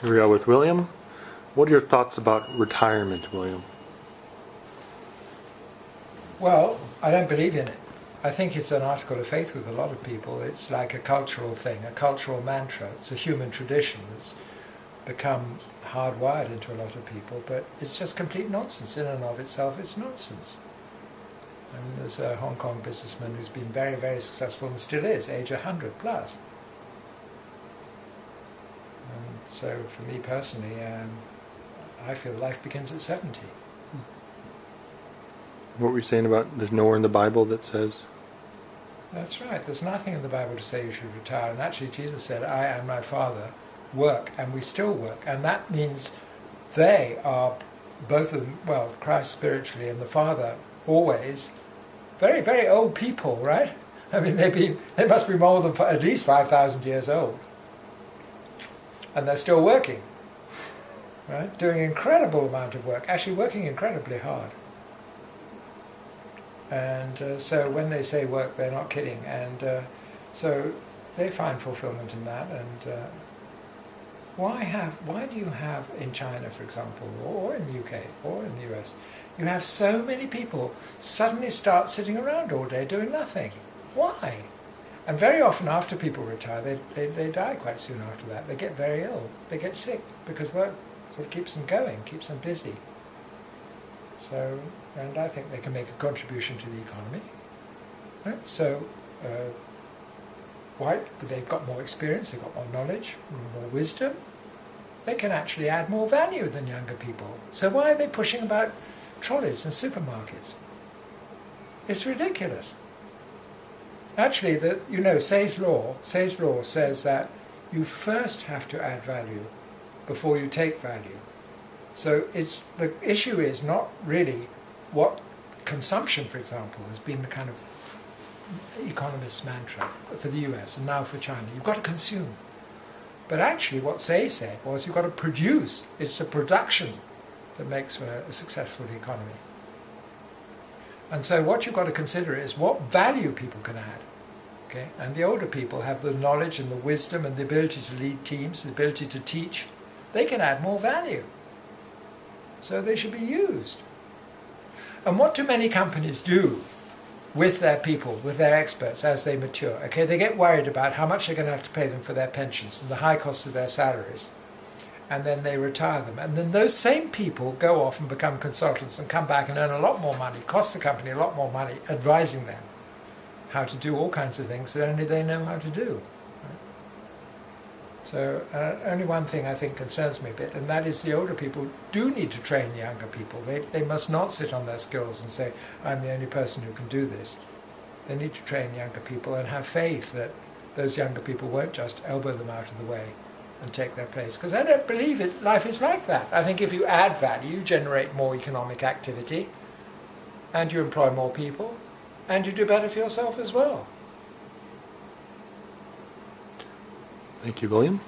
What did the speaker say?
Here we are with William. What are your thoughts about retirement, William? Well, I don't believe in it. I think it's an article of faith with a lot of people. It's like a cultural thing, a cultural mantra. It's a human tradition that's become hardwired into a lot of people, but it's just complete nonsense. In and of itself, it's nonsense. And there's a Hong Kong businessman who's been very, very successful and still is, age 100 plus. And so for me personally, I feel life begins at 70. What were you saying about there's nowhere in the Bible that says? That's right. There's nothing in the Bible to say you should retire. And actually Jesus said, I and my Father work, and we still work. And that means they are, both of them, well, Christ spiritually and the Father always, very, very old people, right? I mean, they must be more than at least 5,000 years old. And they're still working, right? Doing an incredible amount of work, actually working incredibly hard. And so when they say work, they're not kidding. And so they find fulfillment in that. And why do you have in China, for example, or in the UK, or in the US, you have so many people suddenly start sitting around all day doing nothing? Why? And very often after people retire, they die quite soon after that. They get very ill. They get sick because work sort of keeps them going, keeps them busy. So, and I think they can make a contribution to the economy. Right? So, they've got more experience, they've got more knowledge, more wisdom. They can actually add more value than younger people. So why are they pushing about trolleys and supermarkets? It's ridiculous. Actually, Say's law says that you first have to add value before you take value. So the issue is not really what consumption, for example, has been the kind of economist mantra for the US and now for China. You've got to consume. But actually what Say said was you've got to produce. It's the production that makes for a successful economy. And so what you've got to consider is what value people can add. Okay? And the older people have the knowledge and the wisdom and the ability to lead teams, the ability to teach. They can add more value. So they should be used. And what do many companies do with their people, with their experts as they mature? Okay, they get worried about how much they're going to have to pay them for their pensions and the high cost of their salaries. And then they retire them. And then those same people go off and become consultants and come back and earn a lot more money, cost the company a lot more money, advising them how to do all kinds of things that only they know how to do. So only one thing I think concerns me a bit, and that is the older people do need to train the younger people. They must not sit on their skills and say, I'm the only person who can do this. They need to train younger people and have faith that those younger people won't just elbow them out of the way and take their place. Because I don't believe life is like that. I think if you add value, you generate more economic activity, and you employ more people, and you do better for yourself as well. Thank you, William.